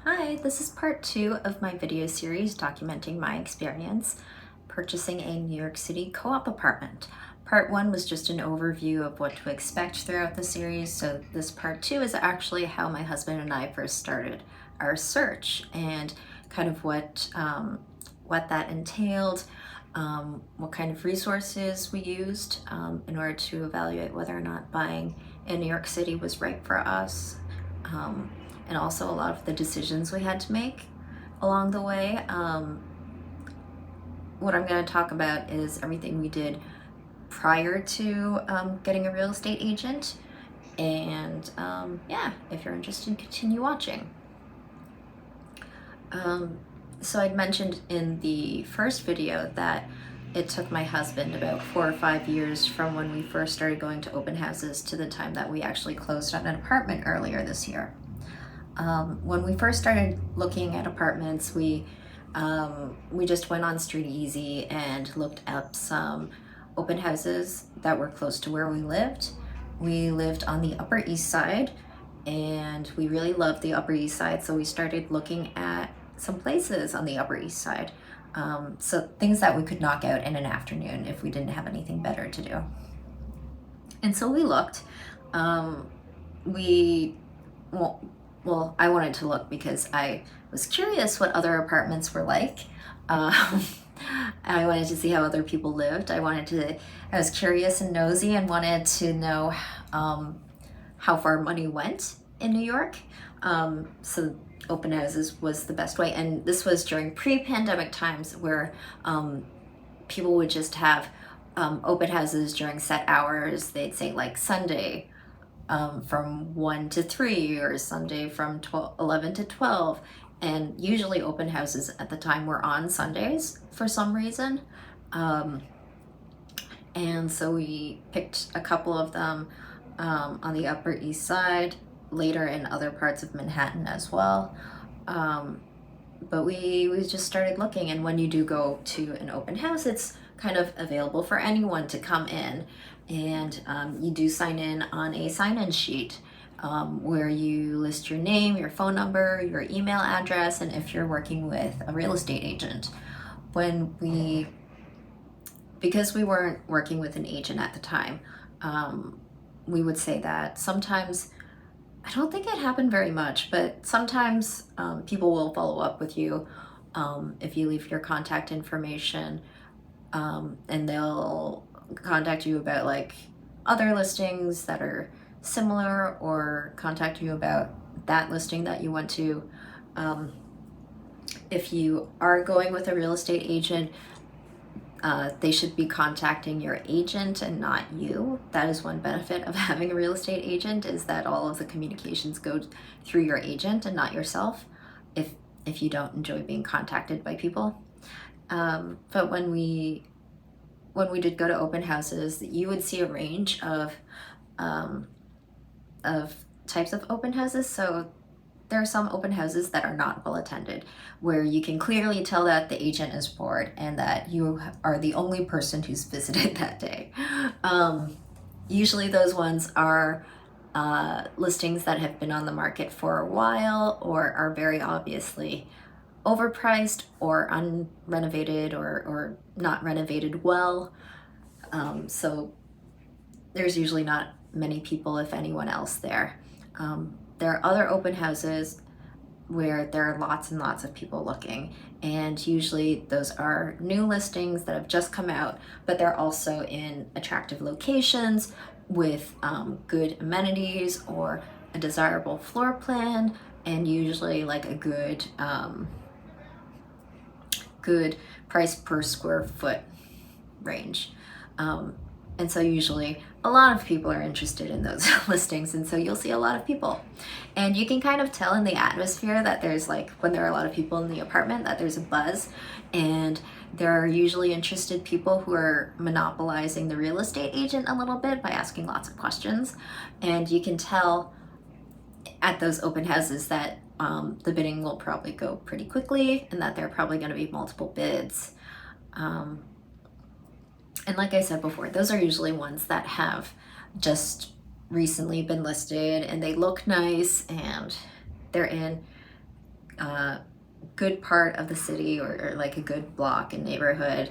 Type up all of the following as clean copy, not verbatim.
Hi, this is part 2 of my video series documenting my experience purchasing a New York City co-op apartment. Part 1 was just an overview of what to expect throughout the series, so this part 2 is actually how my husband and I first started our search and kind of what that entailed, what kind of resources we used in order to evaluate whether or not buying in New York City was right for us. And also a lot of the decisions we had to make along the way. What I'm going to talk about is everything we did prior to getting a real estate agent. And yeah, if you're interested, continue watching. So I'd mentioned in the first video that it took my husband about 4 or 5 years from when we first started going to open houses to the time that we actually closed on an apartment earlier this year. When we first started looking at apartments, we just went on Street Easy and looked up some open houses that were close to where we lived. We lived on the Upper East Side, and we really loved the Upper East Side, so we started looking at some places on the Upper East Side. So things that we could knock out in an afternoon if we didn't have anything better to do. And so we looked. Well, I wanted to look because I was curious what other apartments were like. I wanted to see how other people lived. I was curious and nosy and wanted to know how far money went in New York. So open houses was the best way. And this was during pre-pandemic times where people would just have open houses during set hours. They'd say like Sunday, from 1 to 3, or Sunday from 11 to 12. And usually open houses at the time were on Sundays for some reason. And so we picked a couple of them on the Upper East Side, later in other parts of Manhattan as well. But we just started looking, and when you do go to an open house, it's kind of available for anyone to come in. And you do sign in on a sign-in sheet where you list your name, your phone number, your email address, and if you're working with a real estate agent. Because we weren't working with an agent at the time, we would say that sometimes, I don't think it happened very much, but sometimes people will follow up with you if you leave your contact information, and they'll contact you about like other listings that are similar, or contact you about that listing that you went to. If you are going with a real estate agent, they should be contacting your agent and not you. That is one benefit of having a real estate agent, is that all of the communications go through your agent and not yourself, if you don't enjoy being contacted by people. But when we did go to open houses, you would see a range of types of open houses. So there are some open houses that are not well attended, where you can clearly tell that the agent is bored and that you are the only person who's visited that day. Usually those ones are listings that have been on the market for a while, or are very obviously overpriced, or unrenovated, or not renovated well. So there's usually not many people, if anyone else, there. There are other open houses where there are lots and lots of people looking, and usually those are new listings that have just come out, but they're also in attractive locations with good amenities or a desirable floor plan, and usually like a good price per square foot range. And so usually a lot of people are interested in those listings, and so you'll see a lot of people. And you can kind of tell in the atmosphere that there's, like, when there are a lot of people in the apartment, that there's a buzz, and there are usually interested people who are monopolizing the real estate agent a little bit by asking lots of questions. And you can tell at those open houses that the bidding will probably go pretty quickly, and that there are probably going to be multiple bids. And like I said before, those are usually ones that have just recently been listed, and they look nice, and they're in good part of the city, or like a good block and neighborhood,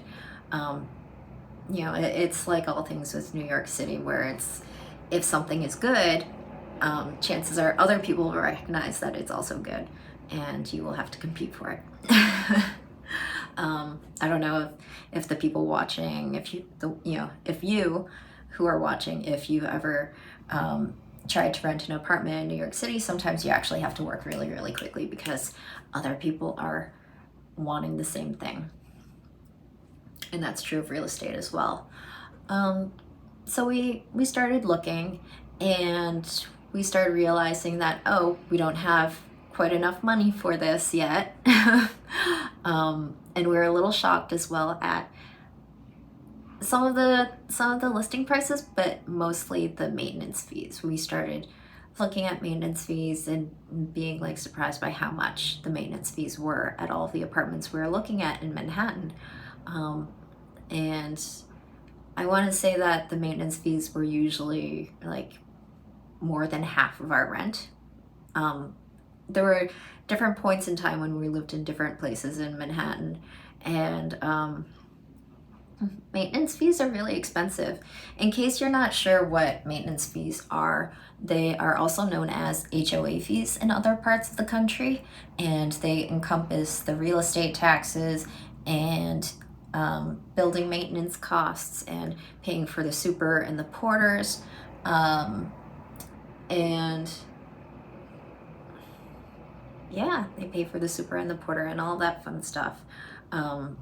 you know, it's like all things with New York City, where it's, if something is good, chances are other people will recognize that it's also good, and you will have to compete for it. I don't know if the people watching, if you who are watching, if you ever tried to rent an apartment in New York City, sometimes you actually have to work really, really quickly because other people are wanting the same thing. And that's true of real estate as well. So we started looking, and we started realizing that, oh, we don't have quite enough money for this yet. And we were a little shocked as well at some of the listing prices, but mostly the maintenance fees. We started looking at maintenance fees and being like surprised by how much the maintenance fees were at all of the apartments we were looking at in Manhattan. And I want to say that the maintenance fees were usually like more than half of our rent. There were different points in time when we lived in different places in Manhattan, and maintenance fees are really expensive. In case you're not sure what maintenance fees are, they are also known as HOA fees in other parts of the country, and they encompass the real estate taxes and building maintenance costs and paying for the super and the porters, and yeah, they pay for the super and the porter and all that fun stuff. And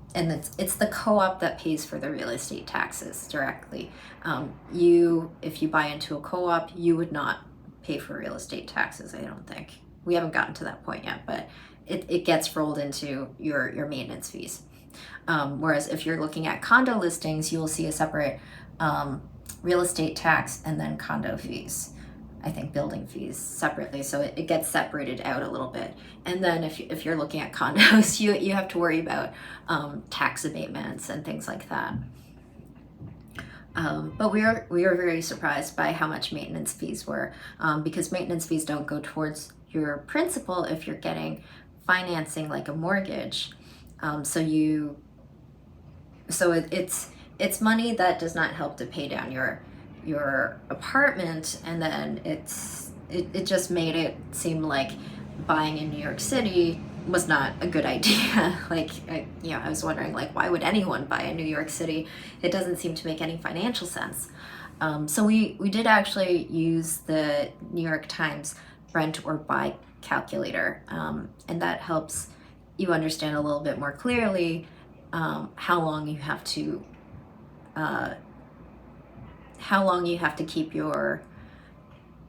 it's the co-op that pays for the real estate taxes directly. If you buy into a co-op, you would not pay for real estate taxes, I don't think. We haven't gotten to that point yet, but it gets rolled into your maintenance fees. Whereas if you're looking at condo listings, you will see a separate real estate tax and then condo fees. I think building fees separately, so it gets separated out a little bit. And then if you're looking at condos, you have to worry about tax abatements and things like that. But we were very surprised by how much maintenance fees were, because maintenance fees don't go towards your principal if you're getting financing like a mortgage. So it's money that does not help to pay down your apartment, and then it just made it seem like buying in New York City was not a good idea. Like, I was wondering, like, why would anyone buy in New York City? It doesn't seem to make any financial sense. So we did actually use the New York Times rent or buy calculator, and that helps you understand a little bit more clearly how long you have to keep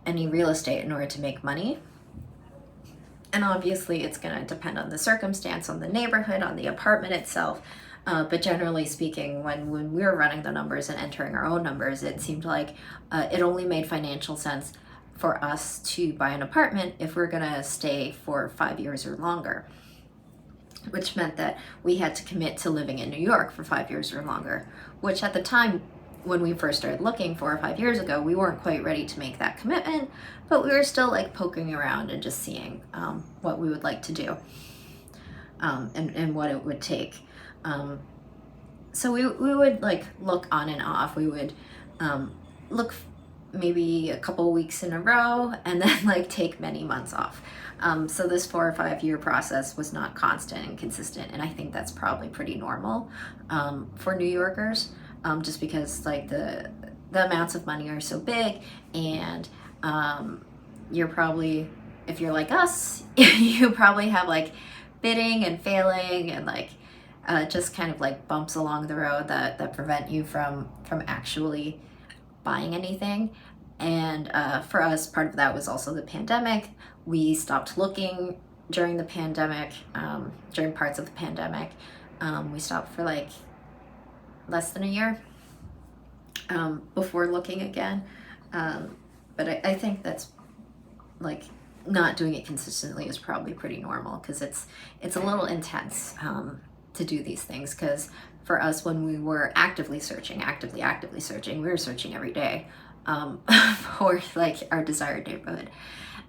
any real estate in order to make money. And obviously it's going to depend on the circumstance, on the neighborhood, on the apartment itself. But generally speaking, when we were running the numbers and entering our own numbers, it seemed like it only made financial sense for us to buy an apartment if we're going to stay for 5 years or longer, which meant that we had to commit to living in New York for 5 years or longer, which at the time, when we first started looking 4 or 5 years ago, we weren't quite ready to make that commitment, but we were still like poking around and just seeing what we would like to do, and what it would take. So we would like look on and off. We would look maybe a couple weeks in a row and then like take many months off. So this 4 or 5 year process was not constant and consistent, and I think that's probably pretty normal for New Yorkers. Just because like the amounts of money are so big, and you're probably, if you're like us, you probably have like bidding and failing and like just kind of like bumps along the road that prevent you from actually buying anything. And for us, part of that was also the pandemic. We stopped looking during the pandemic, during parts of the pandemic. We stopped for like less than a year before looking again. But I think that's like not doing it consistently is probably pretty normal, because it's a little intense to do these things. Because for us, when we were actively searching, we were searching every day for like our desired neighborhood,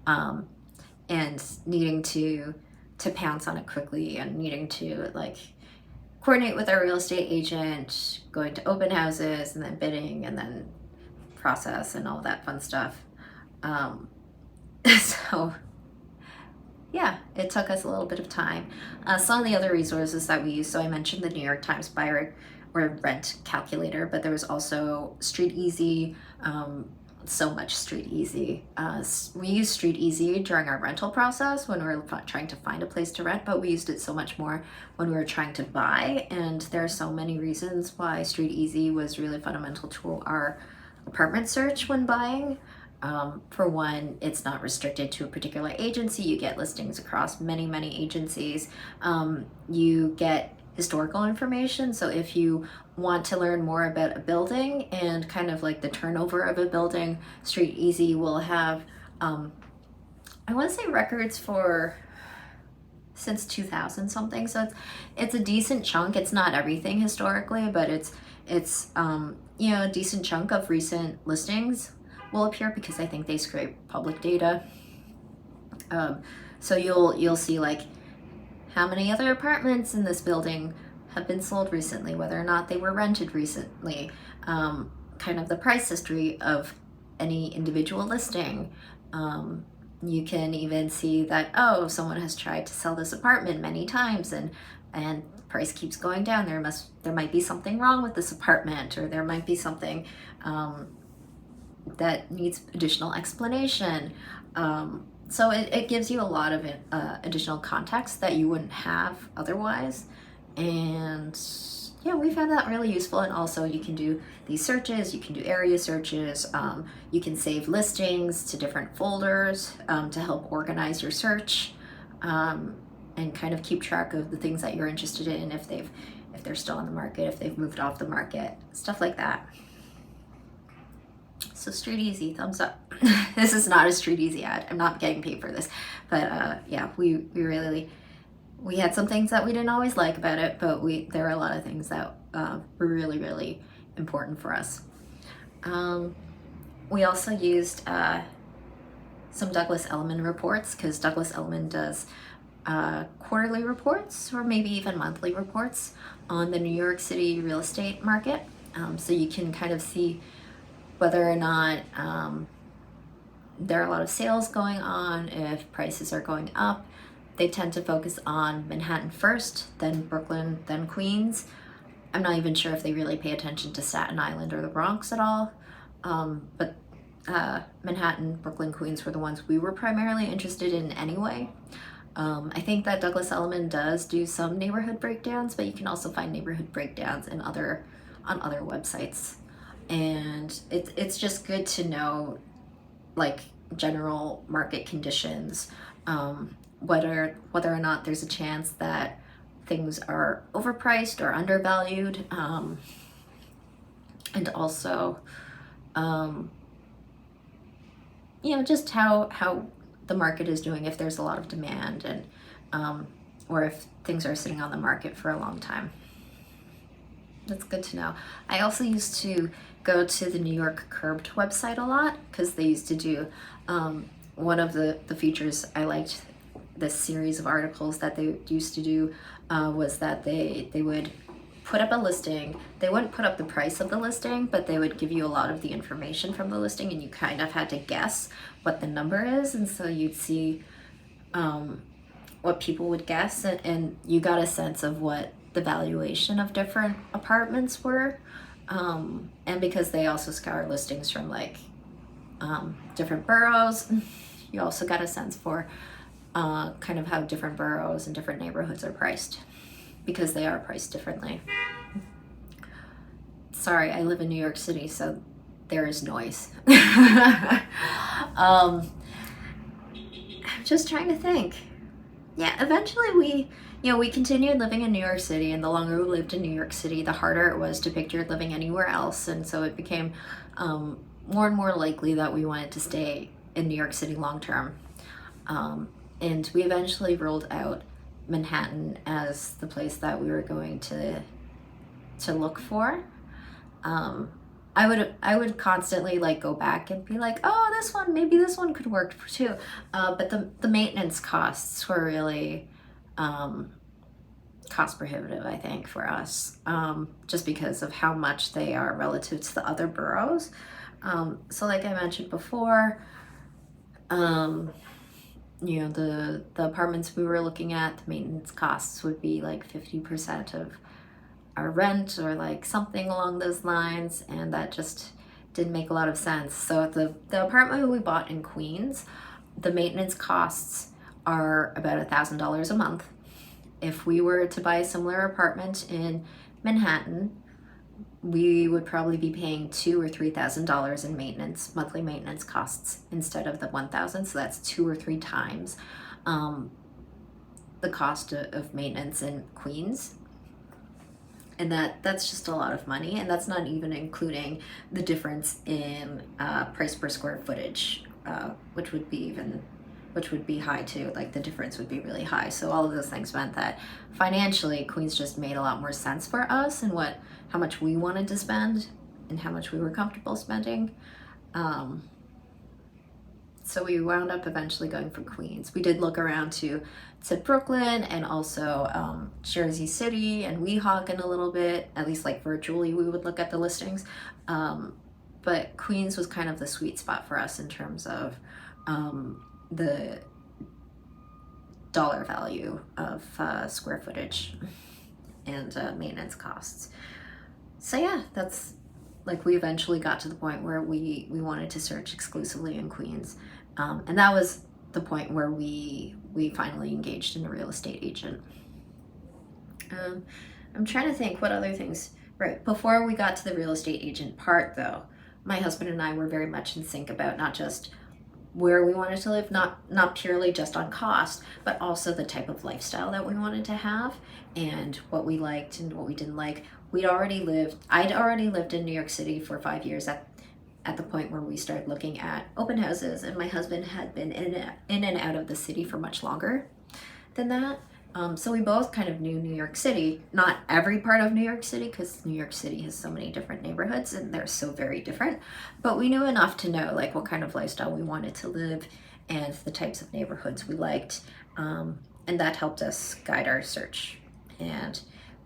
and needing to to pounce on it quickly and needing to like coordinate with our real estate agent, going to open houses and then bidding and then process and all that fun stuff. So yeah, it took us a little bit of time. Some of the other resources that we used, so I mentioned the New York Times buyer or rent calculator, but there was also Street Easy, so much Street Easy. We used Street Easy during our rental process when we were trying to find a place to rent, but we used it so much more when we were trying to buy. And there are so many reasons why Street Easy was really fundamental to our apartment search when buying. For one, it's not restricted to a particular agency. You get listings across many agencies. You get historical information. So if you want to learn more about a building and kind of like the turnover of a building, Street Easy will have, I want to say records for since 2000 something. So it's a decent chunk. It's not everything historically, but it's you know, a decent chunk of recent listings will appear because I think they scrape public data. So you'll see like how many other apartments in this building have been sold recently, whether or not they were rented recently, kind of the price history of any individual listing. You can even see that, oh, someone has tried to sell this apartment many times and price keeps going down. There might be something wrong with this apartment, or there might be something that needs additional explanation. So it gives you a lot of additional context that you wouldn't have otherwise. And yeah, we found that really useful. And also you can do these searches, you can do area searches, you can save listings to different folders to help organize your search, and kind of keep track of the things that you're interested in, if they're still on the market, if they've moved off the market, stuff like that. So Street Easy, thumbs up. This is not a Street Easy ad. I'm not getting paid for this, but yeah, we had some things that we didn't always like about it, but there were a lot of things that were really important for us. We also used some Douglas Elliman reports, because Douglas Elliman does quarterly reports or maybe even monthly reports on the New York City real estate market. So you can kind of see whether or not there are a lot of sales going on, if prices are going up. They tend to focus on Manhattan first, then Brooklyn, then Queens. I'm not even sure if they really pay attention to Staten Island or the Bronx at all. But Manhattan, Brooklyn, Queens were the ones we were primarily interested in anyway. I think that Douglas Elliman does do some neighborhood breakdowns, but you can also find neighborhood breakdowns on other websites. And it's just good to know like general market conditions, whether or not there's a chance that things are overpriced or undervalued, and also you know, just how the market is doing, if there's a lot of demand, and or if things are sitting on the market for a long time. That's good to know. I also used to go to the New York Curbed website a lot, because they used to do one of the features I liked this series of articles that they used to do was that they would put up a listing. They wouldn't put up the price of the listing, but they would give you a lot of the information from the listing, and you kind of had to guess what the number is. And so you'd see what people would guess, and you got a sense of what the valuation of different apartments were. And because they also scour listings from like different boroughs, you also got a sense for kind of how different boroughs and different neighborhoods are priced, because they are priced differently. Sorry, I live in New York City, so there is noise. I'm just trying to think. Yeah, eventually we continued living in New York City, and the longer we lived in New York City, the harder it was to picture living anywhere else. And so it became more and more likely that we wanted to stay in New York City long term. And we eventually ruled out Manhattan as the place that we were going to look for. I would constantly like go back and be like, oh, maybe this one could work too. But the maintenance costs were really cost prohibitive, I think, for us, just because of how much they are relative to the other boroughs. So like I mentioned before, you know, the apartments we were looking at, the maintenance costs would be like 50% of our rent or like something along those lines, and that just didn't make a lot of sense. So the apartment we bought in Queens, the maintenance costs are about $1,000 a month. If we were to buy a similar apartment in Manhattan, we would probably be paying $2,000 or $3,000 in maintenance, monthly maintenance costs, instead of the $1,000. So that's 2 or 3 times the cost of maintenance in Queens. And that's just a lot of money, and that's not even including the difference in price per square footage, which would be high too. Like the difference would be really high. So all of those things meant that financially, Queens just made a lot more sense for us and how much we wanted to spend and how much we were comfortable spending. So we wound up eventually going for Queens. We did look around to Brooklyn and also Jersey City and Weehawken a little bit, at least like virtually we would look at the listings. But Queens was kind of the sweet spot for us in terms of the dollar value of square footage and maintenance costs. So yeah, that's like, we eventually got to the point where we wanted to search exclusively in Queens. And that was the point where we finally engaged in a real estate agent. I'm trying to think what other things, right, before we got to the real estate agent part though, my husband and I were very much in sync about not just where we wanted to live, not purely just on cost, but also the type of lifestyle that we wanted to have and what we liked and what we didn't like. I'd already lived in New York City for 5 years at the point where we started looking at open houses, and my husband had been in and out of the city for much longer than that. So we both kind of knew New York City, not every part of New York City, because New York City has so many different neighborhoods and they're so very different, but we knew enough to know like what kind of lifestyle we wanted to live and the types of neighborhoods we liked, and that helped us guide our search. And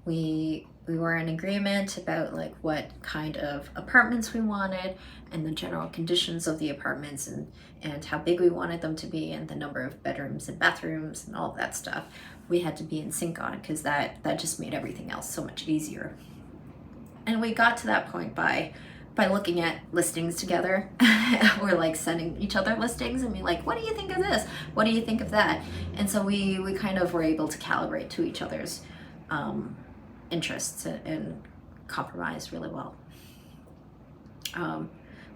we were in agreement about like what kind of apartments we wanted and the general conditions of the apartments and how big we wanted them to be and the number of bedrooms and bathrooms and all of that stuff. We had to be in sync on, because that just made everything else so much easier. And we got to that point by looking at listings together. We're like sending each other listings and being like, what do you think of this? What do you think of that? And so we kind of were able to calibrate to each other's interests and compromise really well.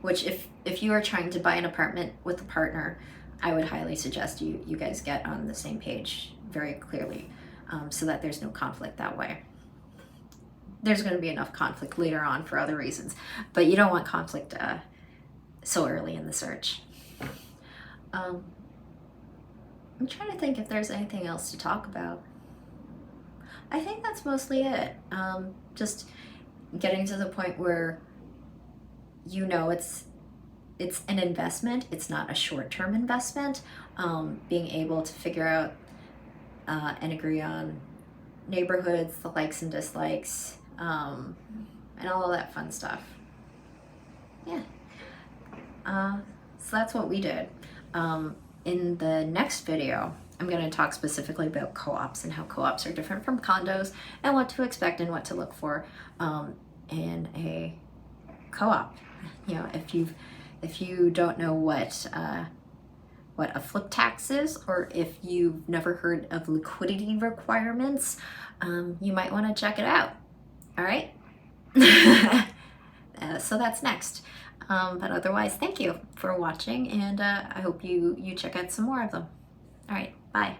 Which if you are trying to buy an apartment with a partner, I would highly suggest you guys get on the same page very clearly, so that there's no conflict that way. There's going to be enough conflict later on for other reasons, but you don't want conflict so early in the search. I'm trying to think if there's anything else to talk about. I think that's mostly it. Just getting to the point where you know it's an investment, it's not a short-term investment. Being able to figure out and agree on neighborhoods, the likes and dislikes, and all of that fun stuff. Yeah. So that's what we did. In the next video, I'm going to talk specifically about co-ops and how co-ops are different from condos and what to expect and what to look for in a co-op. You know, if you don't know what a flip tax is, or if you've never heard of liquidity requirements, you might want to check it out. All right. So that's next. But otherwise, thank you for watching, and I hope you check out some more of them. All right, bye.